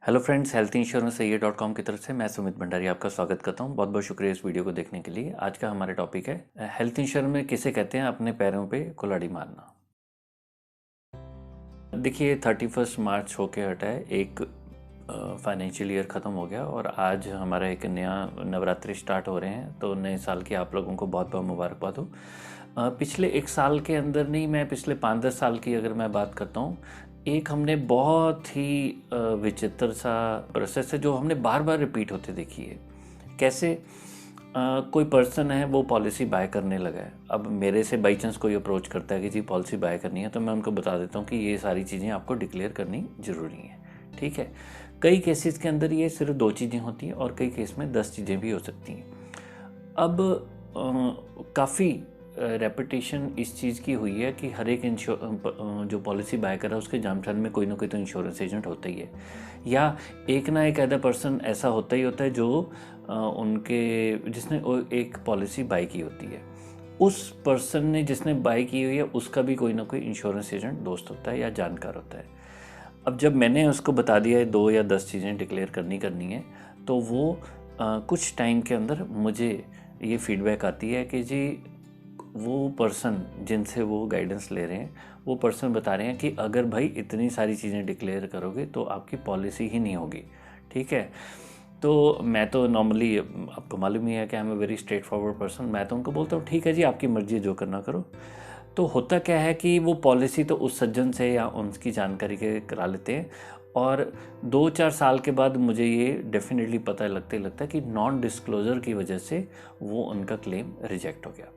Hello friends, health insurance सही .com की तरफ से मैं सुमित भंडारी आपका स्वागत करता हूं। बहुत बहुत शुक्रिया इस वीडियो को देखने के लिए। आज का हमारा टॉपिक है हेल्थ इंश्योरेंस में किसे कहते हैं अपने पैरों पे कुल्हाड़ी मारना। देखिए 31 मार्च होके हटा है, एक फाइनेंशियल ईयर ख़त्म हो गया और आज हमारा एक नया नवरात्रि स्टार्ट हो रहे हैं। तो नए साल की आप लोगों को बहुत बहुत मुबारकबाद हो। पिछले एक साल के अंदर नहीं, मैं पिछले 5-10 साल की अगर मैं बात करता हूँ, एक हमने बहुत ही विचित्र सा प्रोसेस है जो हमने बार बार रिपीट होते देखी है। कैसे? कोई पर्सन है वो पॉलिसी बाय करने लगा है। अब मेरे से बाई चांस कोई अप्रोच करता है कि जी पॉलिसी बाय करनी है, तो मैं उनको बता देता हूँ कि ये सारी चीज़ें आपको डिक्लेयर करनी ज़रूरी हैं। ठीक है। कई केसेस के अंदर ये सिर्फ 2 चीज़ें होती हैं और कई केस में 10 चीज़ें भी हो सकती हैं। अब काफ़ी रेपुटेशन इस चीज़ की हुई है कि हर एक जो पॉलिसी बाय कर रहा है उसके जान पहचान में कोई ना कोई तो इंश्योरेंस एजेंट होता ही है, या एक ना एक ऐसा पर्सन ऐसा होता ही होता है जो उनके जिसने एक पॉलिसी बाय की होती है। उस पर्सन ने जिसने बाय की हुई है उसका भी कोई ना कोई इंश्योरेंस एजेंट दोस्त होता है या जानकार होता है। अब जब मैंने उसको बता दिया है 2 या 10 चीज़ें डिक्लेयर करनी है, तो वो कुछ टाइम के अंदर मुझे ये फीडबैक आती है कि जी वो पर्सन जिनसे वो गाइडेंस ले रहे हैं, वो पर्सन बता रहे हैं कि अगर भाई इतनी सारी चीज़ें डिक्लेयर करोगे तो आपकी पॉलिसी ही नहीं होगी। ठीक है। तो मैं तो नॉर्मली, आपको मालूम ही है कि I am a very straight forward person, मैं तो उनको बोलता हूँ ठीक है जी, आपकी मर्जी, जो करना करो। तो होता क्या है कि वो पॉलिसी तो उस सज्जन से या उनकी जानकारी के करा लेते हैं, और 2-4 साल के बाद मुझे ये डेफिनेटली पता लगता है कि नॉन डिस्क्लोजर की वजह से वो उनका क्लेम रिजेक्ट हो गया।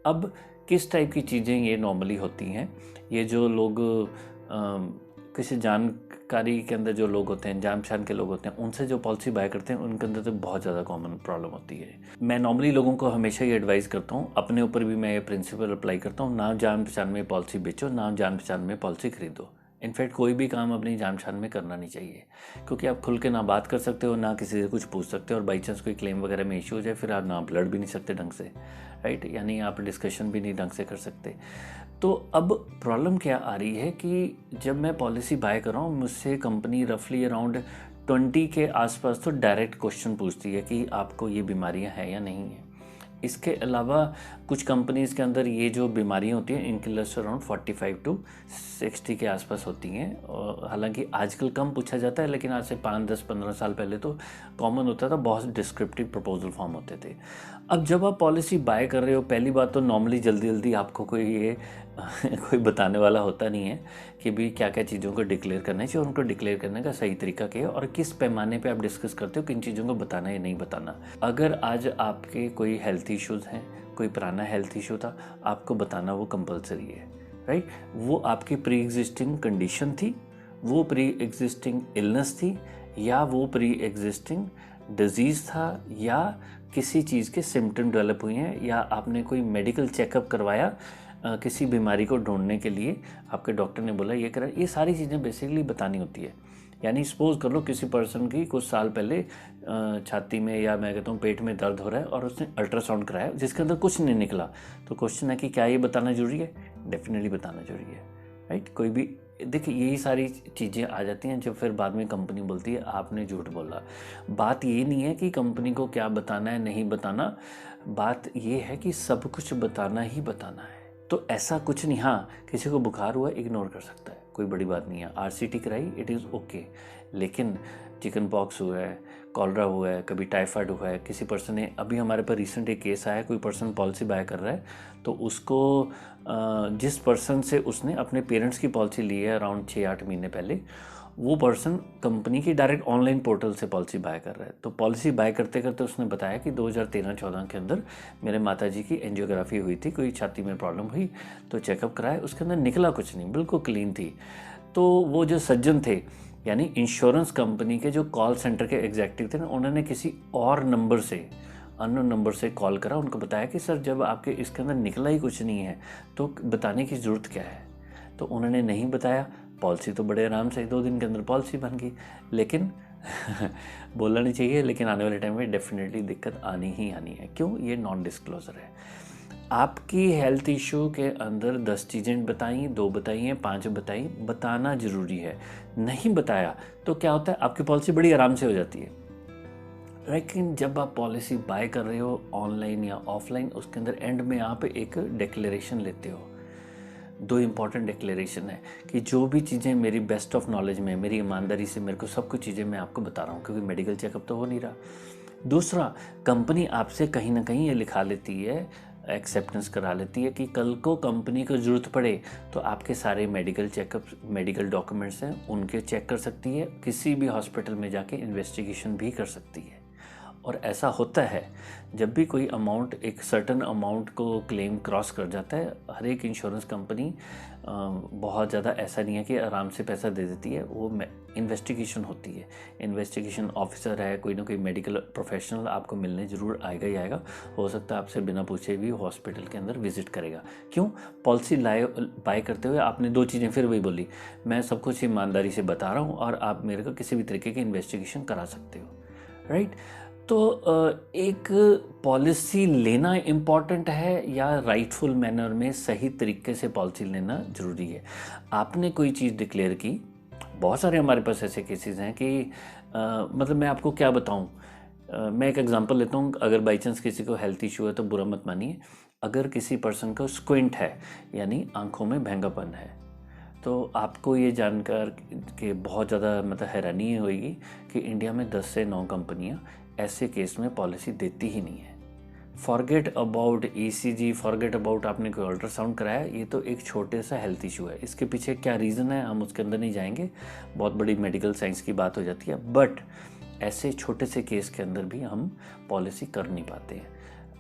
अब किस टाइप की चीज़ें ये नॉर्मली होती हैं? ये जो लोग किसी जानकारी के अंदर जो लोग होते हैं, जान पहचान के लोग होते हैं, उनसे जो पॉलिसी बाय करते हैं उनके अंदर तो बहुत ज़्यादा कॉमन प्रॉब्लम होती है। मैं नॉर्मली लोगों को हमेशा ये एडवाइस करता हूँ, अपने ऊपर भी मैं ये प्रिंसिपल अप्लाई करता हूँ, ना जान पहचान में पॉलिसी बेचो, ना जान पहचान में पॉलिसी खरीदो। इनफैक्ट कोई भी काम अपनी जान पहचान में करना नहीं चाहिए, क्योंकि आप खुल के ना बात कर सकते हो, ना किसी से कुछ पूछ सकते हो, और बाई चांस कोई क्लेम वगैरह में इशू हो जाए फिर आप ना आप लड़ भी नहीं सकते ढंग से, राइट? यानी आप डिस्कशन भी नहीं ढंग से कर सकते। तो अब प्रॉब्लम क्या आ रही है कि जब मैं पॉलिसी बाय कर रहा हूँ, मुझसे कंपनी रफली अराउंड 20 के आसपास तो डायरेक्ट क्वेश्चन पूछती है कि आपको ये बीमारियां हैं या नहीं है। इसके अलावा कुछ कंपनीज़ के अंदर ये जो बीमारियां होती हैं इनकी लिस्ट अराउंड 45 टू 60 के आसपास होती हैं, और हालांकि आजकल कम पूछा जाता है, लेकिन आज से 5-10-15 साल पहले तो कॉमन होता था, बहुत डिस्क्रिप्टिव प्रपोजल फॉर्म होते थे। अब जब आप पॉलिसी बाय कर रहे हो, पहली बात तो नॉर्मली जल्दी जल्दी आपको कोई ये कोई बताने वाला होता नहीं है कि भी क्या क्या चीज़ों को डिक्लेयर करना चाहिए, और उनको डिक्लेयर करने का सही तरीका क्या है और किस पैमाने पे आप डिस्कस करते हो किन चीज़ों को बताना या नहीं बताना। अगर आज आपके कोई हेल्थ इश्यूज़ हैं, कोई पुराना हेल्थ इशू था, आपको बताना वो कंपलसरी है, राइट? वो आपकी प्री एग्जिस्टिंग कंडीशन थी, वो प्री एग्जिस्टिंग इलनेस थी, या वो प्री एग्जिस्टिंग डिजीज़ था, या किसी चीज़ के सिम्टम डेवलप हुए हैं, या आपने कोई मेडिकल चेकअप करवाया किसी बीमारी को ढूंढने के लिए, आपके डॉक्टर ने बोला ये करा। ये सारी चीज़ें बेसिकली बतानी होती है। यानी सपोज कर लो किसी पर्सन की कुछ साल पहले छाती में या मैं कहता हूँ पेट में दर्द हो रहा है और उसने अल्ट्रासाउंड कराया जिसके अंदर कुछ नहीं निकला, तो क्वेश्चन है कि क्या ये बताना जरूरी है? डेफिनेटली बताना जरूरी है, राइट? कोई भी देखिए यही सारी चीज़ें आ जाती हैं, जब फिर बाद में कंपनी बोलती है आपने झूठ बोला। बात ये नहीं है कि कंपनी को क्या बताना है नहीं बताना, बात ये है कि सब कुछ बताना ही बताना है। तो ऐसा कुछ नहीं, हाँ किसी को बुखार हुआ इग्नोर कर सकता है, कोई बड़ी बात नहीं है, आरसीटी कराई इट इज़ ओके, लेकिन चिकन पॉक्स हुआ है, कॉलरा हुआ है, कभी टाइफाइड हुआ है, किसी पर्सन ने, अभी हमारे पर रिसेंट एक केस आया है, कोई पर्सन पॉलिसी बाय कर रहा है, तो उसको जिस पर्सन से उसने अपने पेरेंट्स की पॉलिसी ली है अराउंड 6-8 महीने पहले, वो पर्सन कंपनी की डायरेक्ट ऑनलाइन पोर्टल से पॉलिसी बाय कर रहा है। तो पॉलिसी बाय करते करते उसने बताया कि 2013-14 के अंदर मेरे माताजी की एंजियोग्राफी हुई थी, कोई छाती में प्रॉब्लम हुई, तो चेकअप कराया, उसके अंदर निकला कुछ नहीं, बिल्कुल क्लीन थी। तो वो जो सज्जन थे, यानी इंश्योरेंस कंपनी के जो कॉल सेंटर के एग्जेक्टिव थे ना, उन्होंने किसी और नंबर से, अननोन नंबर से कॉल करा, उनको बताया कि सर जब आपके इसके अंदर निकला ही कुछ नहीं है तो बताने की ज़रूरत क्या है? तो उन्होंने नहीं बताया। पॉलिसी तो बड़े आराम से 2 दिन के अंदर पॉलिसी बन गई, लेकिन बोलना नहीं चाहिए, लेकिन आने वाले टाइम में डेफिनेटली दिक्कत आनी ही आनी है। क्यों? ये नॉन डिस्क्लोजर है। आपकी हेल्थ इशू के अंदर 10 चीज़ें बताई, 2 बताई हैं, 5 बताई, बताना ज़रूरी है। नहीं बताया तो क्या होता है, आपकी पॉलिसी बड़ी आराम से हो जाती है। लेकिन जब आप पॉलिसी बाय कर रहे हो ऑनलाइन या ऑफलाइन, उसके अंदर एंड में आप एक डिक्लेरेशन लेते हो। 2 इम्पॉर्टेंट डिक्लेरेशन है कि जो भी चीज़ें मेरी बेस्ट ऑफ नॉलेज में, मेरी ईमानदारी से मेरे को सब कुछ चीज़ें मैं आपको बता रहा हूँ, क्योंकि मेडिकल चेकअप तो हो नहीं रहा। दूसरा, कंपनी आपसे कहीं ना कहीं ये लिखा लेती है, एक्सेप्टेंस करा लेती है कि कल को कंपनी को ज़रूरत पड़े तो आपके सारे मेडिकल चेकअप, मेडिकल डॉक्यूमेंट्स हैं उनके चेक कर सकती है, किसी भी हॉस्पिटल में जाके इन्वेस्टिगेशन भी कर सकती है। और ऐसा होता है जब भी कोई अमाउंट, एक सर्टन अमाउंट को क्लेम क्रॉस कर जाता है, हर एक इंश्योरेंस कंपनी बहुत ज़्यादा ऐसा नहीं है कि आराम से पैसा दे देती है, वो इन्वेस्टिगेशन होती है। इन्वेस्टिगेशन ऑफिसर है, कोई ना कोई मेडिकल प्रोफेशनल आपको मिलने ज़रूर आएगा ही आएगा। हो सकता है आपसे बिना पूछे भी हॉस्पिटल के अंदर विजिट करेगा। क्यों? पॉलिसी बाय करते हुए आपने 2 चीज़ें फिर वही बोली, मैं सब कुछ ईमानदारी से बता रहा हूँ और आप मेरे को किसी भी तरीके की इन्वेस्टिगेशन करा सकते हो, राइट? तो एक पॉलिसी लेना इम्पॉर्टेंट है या राइटफुल मैनर में सही तरीके से पॉलिसी लेना ज़रूरी है। आपने कोई चीज़ डिक्लेयर की, बहुत सारे हमारे पास ऐसे केसेस हैं कि मतलब मैं आपको क्या बताऊं, मैं एक एग्जांपल लेता हूं। अगर बाई चांस किसी को हेल्थ इशू है तो बुरा मत मानिए। अगर किसी पर्सन को स्क्विंट है, यानी आंखों में भैंगापन है, तो आपको ये जानकर कि बहुत ज़्यादा मतलब हैरानी होगी कि इंडिया में 10 से 9 कंपनियां ऐसे केस में पॉलिसी देती ही नहीं है। Forget about ECG, forget about आपने कोई अल्ट्रासाउंड कराया, ये तो एक छोटे सा हेल्थ इशू है। इसके पीछे क्या रीज़न है हम उसके अंदर नहीं जाएंगे, बहुत बड़ी मेडिकल साइंस की बात हो जाती है। बट ऐसे छोटे से केस के अंदर भी हम पॉलिसी कर नहीं पाते हैं।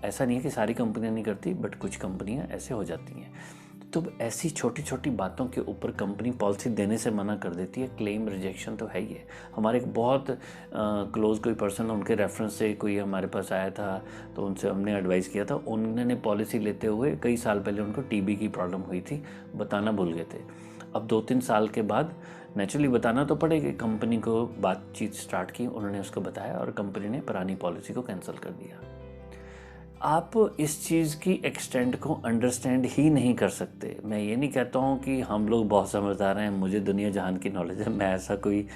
ऐसा नहीं है कि सारी कंपनियां नहीं करती, बट कुछ कंपनियां ऐसे हो जाती हैं। तो ऐसी छोटी छोटी बातों के ऊपर कंपनी पॉलिसी देने से मना कर देती है। क्लेम रिजेक्शन तो है ही है। हमारे एक बहुत क्लोज कोई पर्सन, उनके रेफरेंस से कोई हमारे पास आया था, तो उनसे हमने एडवाइस किया था। उन्होंने पॉलिसी लेते हुए कई साल पहले उनको टीबी की प्रॉब्लम हुई थी, बताना भूल गए थे। अब 2-3 साल के बाद नेचुरली बताना तो पड़ेगा, कंपनी को बातचीत स्टार्ट की, उन्होंने उसको बताया और कंपनी ने पुरानी पॉलिसी को कैंसिल कर दिया। आप इस चीज़ की एक्सटेंट को अंडरस्टैंड ही नहीं कर सकते। मैं ये नहीं कहता हूँ कि हम लोग बहुत समझदार हैं, मुझे दुनिया जहान की नॉलेज है, मैं ऐसा कोई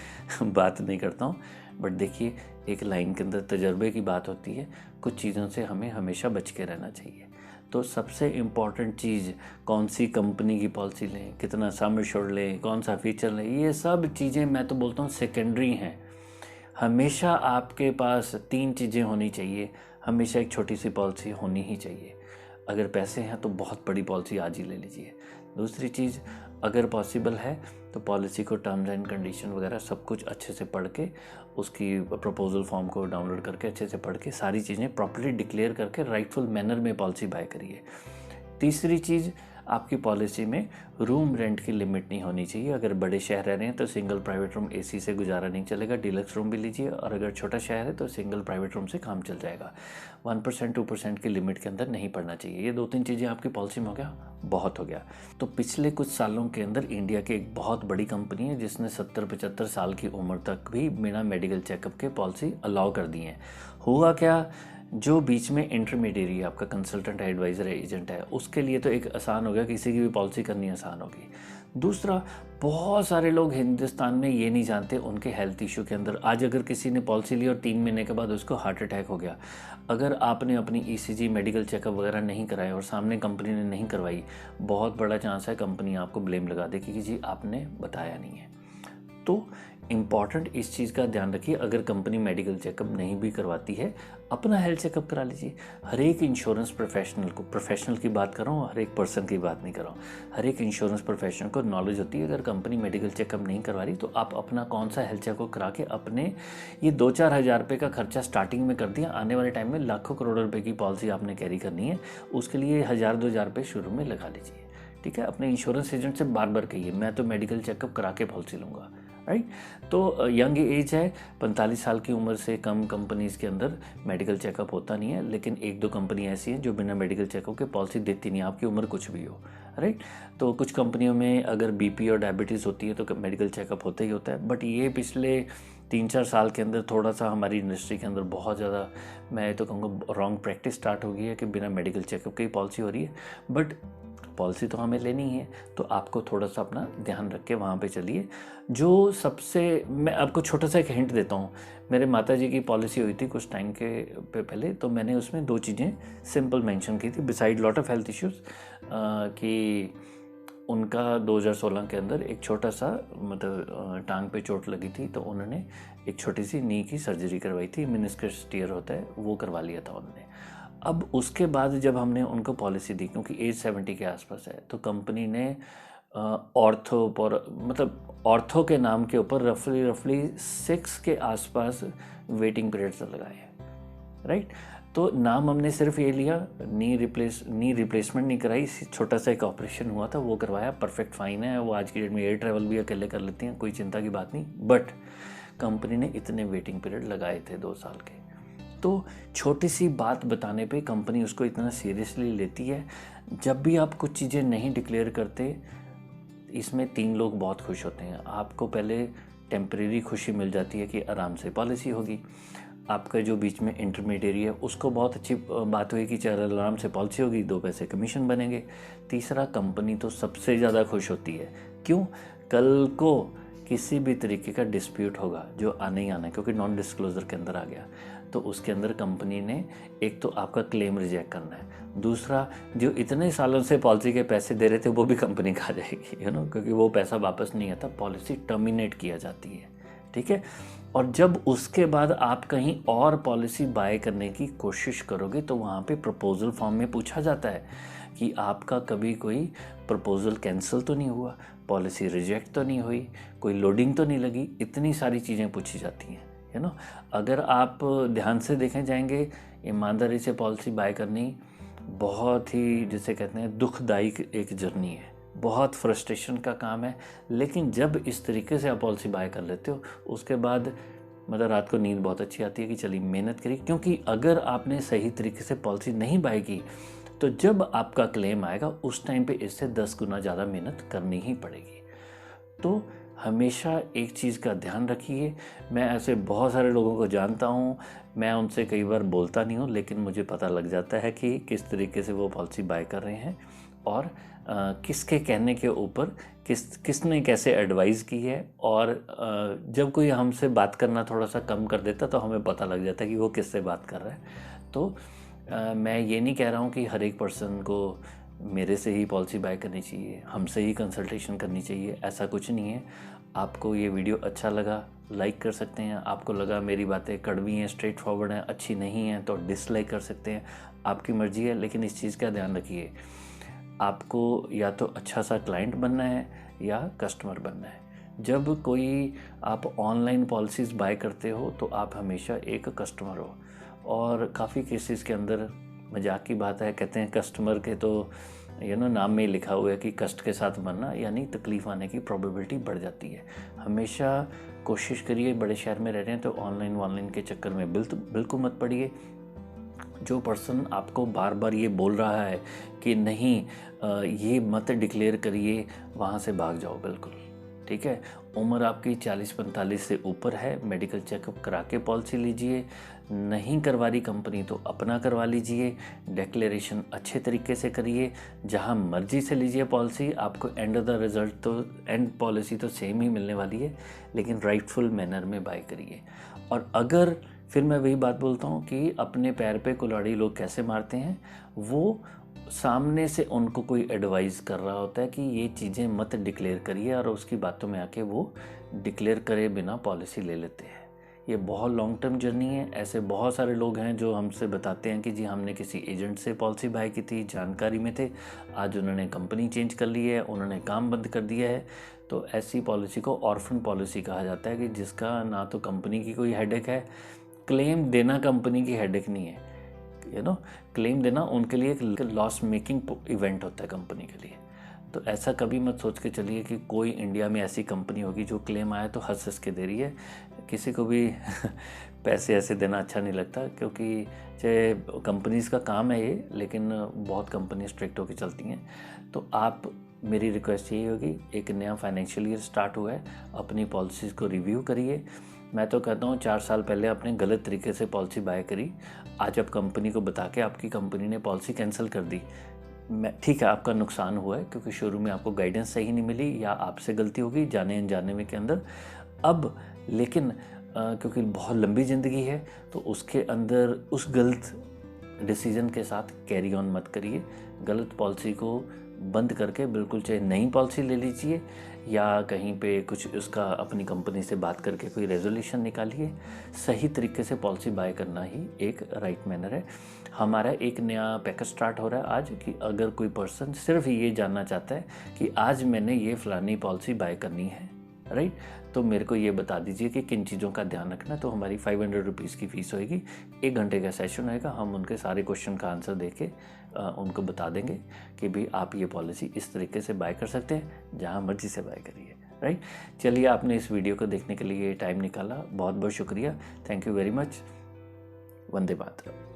बात नहीं करता हूँ। बट देखिए, एक लाइन के अंदर तजर्बे की बात होती है। कुछ चीज़ों से हमें हमेशा बच के रहना चाहिए। तो सबसे इम्पॉर्टेंट चीज़, कौन सी कंपनी की पॉलिसी लें, कितना सम एश्योर्ड लें, कौन सा फीचर लें, ये सब चीज़ें मैं तो बोलता हूँ सेकेंडरी हैं। हमेशा आपके पास 3 चीज़ें होनी चाहिए। हमेशा एक छोटी सी पॉलिसी होनी ही चाहिए। अगर पैसे हैं तो बहुत बड़ी पॉलिसी आज ही ले लीजिए। दूसरी चीज़, अगर पॉसिबल है तो पॉलिसी को टर्म्स एंड कंडीशन वगैरह सब कुछ अच्छे से पढ़ के, उसकी प्रपोजल फॉर्म को डाउनलोड करके अच्छे से पढ़ के सारी चीज़ें प्रॉपर्ली डिक्लेयर करके राइटफुल मैनर में पॉलिसी बाय करिए। तीसरी चीज़, आपकी पॉलिसी में रूम रेंट की लिमिट नहीं होनी चाहिए। अगर बड़े शहर रह रहे हैं तो सिंगल प्राइवेट रूम एसी से गुजारा नहीं चलेगा, डिलक्स रूम भी लीजिए। और अगर छोटा शहर है तो सिंगल प्राइवेट रूम से काम चल जाएगा। 1% 2% की लिमिट के अंदर नहीं पड़ना चाहिए। ये 2-3 चीज़ें आपकी पॉलिसी में हो गया, बहुत हो गया। तो पिछले कुछ सालों के अंदर इंडिया की एक बहुत बड़ी कंपनी है जिसने 70-75 साल की उम्र तक भी बिना मेडिकल चेकअप के पॉलिसी अलाउ कर दी है। हुआ क्या, जो बीच में इंटरमीडिएरी आपका कंसल्टेंट है, एडवाइज़र है, एजेंट है, उसके लिए तो एक आसान हो गया, किसी की भी पॉलिसी करनी आसान होगी। दूसरा, बहुत सारे लोग हिंदुस्तान में ये नहीं जानते उनके हेल्थ इशू के अंदर, आज अगर किसी ने पॉलिसी ली और 3 महीने के बाद उसको हार्ट अटैक हो गया, अगर आपने अपनी ईसीजी, मेडिकल चेकअप वगैरह नहीं कराए और सामने कंपनी ने नहीं करवाई, बहुत बड़ा चांस है कंपनी आपको ब्लेम लगा दे कि जी आपने बताया नहीं है। तो इम्पॉर्टेंट इस चीज़ का ध्यान रखिए, अगर कंपनी मेडिकल चेकअप नहीं भी करवाती है, अपना हेल्थ चेकअप करा लीजिए। हर एक इंश्योरेंस प्रोफेशनल को, प्रोफेशनल की बात कर रहा हूँ, हर एक पर्सन की बात नहीं कर रहा हूँ, हर एक इंश्योरेंस प्रोफेशनल को नॉलेज होती है अगर कंपनी मेडिकल चेकअप नहीं करवा रही तो आप अपना कौन सा हेल्थ चेकअप करा के अपने ये 2-4 हज़ार रुपये का खर्चा स्टार्टिंग में कर दिया, आने वाले टाइम में लाखों करोड़ों रुपये की पॉलिसी आपने कैरी करनी है, उसके लिए 1000-2000 रुपये शुरू में लगा लीजिए। ठीक है, अपने इंश्योरेंस एजेंट से बार बार कहिए मैं तो मेडिकल चेकअप करा के पॉलिसी लूँगा, राइट। तो यंग एज है, 45 साल की उम्र से कम कंपनीज़ के अंदर मेडिकल चेकअप होता नहीं है, लेकिन 1-2 कंपनी ऐसी हैं जो बिना मेडिकल चेकअप के पॉलिसी देती नहीं, आपकी उम्र कुछ भी हो, राइट। तो कुछ कंपनियों में अगर बीपी और डायबिटीज़ होती है तो मेडिकल चेकअप होता ही होता है। बट ये पिछले 3-4 साल के अंदर थोड़ा सा हमारी इंडस्ट्री के अंदर बहुत ज़्यादा, मैं तो कहूँगा रॉन्ग प्रैक्टिस स्टार्ट हो गई है कि बिना मेडिकल चेकअप की पॉलिसी हो रही है। बट पॉलिसी तो हमें लेनी है, तो आपको थोड़ा सा अपना ध्यान रख के वहाँ पे चलिए। जो सबसे, मैं आपको छोटा सा एक हिंट देता हूँ। मेरे माता जी की पॉलिसी हुई थी कुछ टाइम के पहले, तो मैंने उसमें 2 चीज़ें सिंपल मेंशन की थी beside lot of health issues, कि उनका 2016 के अंदर एक छोटा सा मतलब टांग पे चोट लगी थी, तो उन्होंने एक छोटी सी नी की सर्जरी करवाई थी, मेनिस्कस टीयर होता है वो करवा लिया था उन्होंने। अब उसके बाद जब हमने उनको पॉलिसी दी, क्योंकि एज 70 के आसपास है, तो कंपनी ने ऑर्थो पर मतलब ऑर्थो के नाम के ऊपर रफली 6 के आसपास वेटिंग पीरियड्स लगाए, राइट। तो नाम हमने सिर्फ ये लिया, नी रिप्लेसमेंट नहीं कराई, छोटा सा एक ऑपरेशन हुआ था वो करवाया, परफेक्ट फाइन है वो। आज की डेट में एयर ट्रैवल भी अकेले कर लेते हैं, कोई चिंता की बात नहीं। बट कंपनी ने इतने वेटिंग पीरियड लगाए थे 2 साल के। तो छोटी सी बात बताने पे कंपनी उसको इतना सीरियसली लेती है। जब भी आप कुछ चीज़ें नहीं डिक्लेयर करते, इसमें 3 लोग बहुत खुश होते हैं। आपको पहले टेम्परेरी खुशी मिल जाती है कि आराम से पॉलिसी होगी, आपका जो बीच में इंटरमीडियरी है उसको बहुत अच्छी बात हुई कि चल आराम से पॉलिसी होगी, 2 पैसे कमीशन बनेंगे। तीसरा, कंपनी तो सबसे ज़्यादा खुश होती है। क्यों? कल को किसी भी तरीके का डिस्प्यूट होगा जो आने ही आना है, क्योंकि नॉन डिस्क्लोजर के अंदर आ गया, तो उसके अंदर कंपनी ने एक तो आपका क्लेम रिजेक्ट करना है, दूसरा जो इतने सालों से पॉलिसी के पैसे दे रहे थे वो भी कंपनी खा जाएगी, क्योंकि वो पैसा वापस नहीं आता, पॉलिसी टर्मिनेट किया जाती है, ठीक है। और जब उसके बाद आप कहीं और पॉलिसी बाय करने की कोशिश करोगे तो वहाँ पे प्रपोजल फॉर्म में पूछा जाता है कि आपका कभी कोई प्रपोजल कैंसिल तो नहीं हुआ, पॉलिसी रिजेक्ट तो नहीं हुई, कोई लोडिंग तो नहीं लगी, इतनी सारी चीज़ें पूछी जाती हैं, अगर आप ध्यान से देखें जाएंगे, ईमानदारी से पॉलिसी बाय करनी बहुत ही, जिसे कहते हैं, दुखदायी एक जर्नी है, बहुत फ्रस्ट्रेशन का काम है। लेकिन जब इस तरीके से आप पॉलिसी बाय कर लेते हो, उसके बाद मतलब रात को नींद बहुत अच्छी आती है कि चलिए मेहनत करिए, क्योंकि अगर आपने सही तरीके से पॉलिसी नहीं बाय की तो जब आपका क्लेम आएगा उस टाइम पे इससे 10 गुना ज़्यादा मेहनत करनी ही पड़ेगी। तो हमेशा एक चीज़ का ध्यान रखिए। मैं ऐसे बहुत सारे लोगों को जानता हूँ, मैं उनसे कई बार बोलता नहीं हूँ, लेकिन मुझे पता लग जाता है कि किस तरीके से वो पॉलिसी बाय कर रहे हैं और किसके कहने के ऊपर किसने कैसे एडवाइस की है। और जब कोई हमसे बात करना थोड़ा सा कम कर देता तो हमें पता लग जाता है कि वो किससे बात कर रहा है। तो मैं ये नहीं कह रहा हूँ कि हर एक पर्सन को मेरे से ही पॉलिसी बाय करनी चाहिए, हमसे ही कंसल्टेशन करनी चाहिए, ऐसा कुछ नहीं है। आपको ये वीडियो अच्छा लगा लाइक कर सकते हैं, आपको लगा मेरी बातें कड़वी हैं, स्ट्रेट फॉरवर्ड हैं, अच्छी नहीं हैं तो डिसलाइक कर सकते हैं, आपकी मर्ज़ी है। लेकिन इस चीज़ का ध्यान रखिए, आपको या तो अच्छा सा क्लाइंट बनना है या कस्टमर बनना है। जब कोई आप ऑनलाइन पॉलिसीज़ बाय करते हो तो आप हमेशा एक कस्टमर हो, और काफ़ी केसेस के अंदर मजाक की बात है, कहते हैं कस्टमर के तो नाम में ही लिखा हुआ है कि कष्ट के साथ मरना, यानी तकलीफ़ आने की प्रोबेबिलिटी बढ़ जाती है। हमेशा कोशिश करिए, बड़े शहर में रह रहे हैं तो ऑनलाइन के चक्कर में बिल्कुल मत पड़िए। जो पर्सन आपको बार बार ये बोल रहा है कि नहीं ये मत डिक्लेयर करिए, वहाँ से भाग जाओ बिल्कुल, ठीक है। उम्र आपकी 40-45 से ऊपर है, मेडिकल चेकअप करा के पॉलिसी लीजिए। नहीं करवा रही कंपनी तो अपना करवा लीजिए, डिक्लेरेशन अच्छे तरीके से करिए, जहाँ मर्जी से लीजिए पॉलिसी, आपको एंड ऑफ द रिजल्ट तो एंड पॉलिसी तो सेम ही मिलने वाली है, लेकिन राइटफुल मैनर में बाय करिए। और अगर फिर मैं वही बात बोलता हूँ कि अपने पैर पे कुल्हाड़ी लोग कैसे मारते हैं, वो सामने से उनको कोई एडवाइस कर रहा होता है कि ये चीज़ें मत डिक्लेयर करिए, और उसकी बातों में आके वो डिक्लेयर करे बिना पॉलिसी ले लेते हैं। ये बहुत लॉन्ग टर्म जर्नी है। ऐसे बहुत सारे लोग हैं जो हमसे बताते हैं कि जी हमने किसी एजेंट से पॉलिसी बाय की थी, जानकारी में थे, आज उन्होंने कंपनी चेंज कर ली है, उन्होंने काम बंद कर दिया है। तो ऐसी पॉलिसी को ऑर्फन पॉलिसी कहा जाता है, कि जिसका ना तो कंपनी की कोई हेडेक है, क्लेम देना कंपनी की हेडेक नहीं है, क्लेम देना उनके लिए एक लॉस मेकिंग इवेंट होता है कंपनी के लिए। तो ऐसा कभी मत सोच के चलिए कि कोई इंडिया में ऐसी कंपनी होगी जो क्लेम आया तो हंस हंस के दे रही है। किसी को भी पैसे ऐसे देना अच्छा नहीं लगता, क्योंकि चाहे कंपनीज़ का काम है ये, लेकिन बहुत कंपनी स्ट्रिक्ट होकर चलती हैं। तो आप, मेरी रिक्वेस्ट यही होगी, एक नया फाइनेंशियल ईयर स्टार्ट हुआ है, अपनी पॉलिसीज़ को रिव्यू करिए, मैं तो कहता हूँ 4 साल पहले आपने गलत तरीके से पॉलिसी बाय करी, आज आप कंपनी को बता के आपकी कंपनी ने पॉलिसी कैंसिल कर दी। मैं ठीक है, आपका नुकसान हुआ है क्योंकि शुरू में आपको गाइडेंस सही नहीं मिली या आपसे गलती होगी जाने अनजाने में के अंदर। अब लेकिन क्योंकि बहुत लंबी ज़िंदगी है तो उसके अंदर उस गलत डिसीज़न के साथ कैरी ऑन मत करिए। गलत पॉलिसी को बंद करके बिल्कुल चाहे नई पॉलिसी ले लीजिए या कहीं पे कुछ उसका अपनी कंपनी से बात करके कोई रेजोल्यूशन निकालिए। सही तरीके से पॉलिसी बाय करना ही एक राइट मैनर है। हमारा एक नया पैकेज स्टार्ट हो रहा है आज कि अगर कोई पर्सन सिर्फ ये जानना चाहता है कि आज मैंने ये फ़लानी पॉलिसी बाय करनी है, राइट, तो मेरे को ये बता दीजिए कि किन चीज़ों का ध्यान रखना है। तो हमारी 500 रुपीज़ की फ़ीस होएगी, 1 घंटे का सेशन होएगा। हम उनके सारे क्वेश्चन का आंसर दे के उनको बता देंगे कि भाई आप ये पॉलिसी इस तरीके से बाय कर सकते हैं, जहाँ मर्जी से बाय करिए, राइट। चलिए, आपने इस वीडियो को देखने के लिए टाइम निकाला, बहुत बहुत शुक्रिया। Thank you very much. Vande Mataram.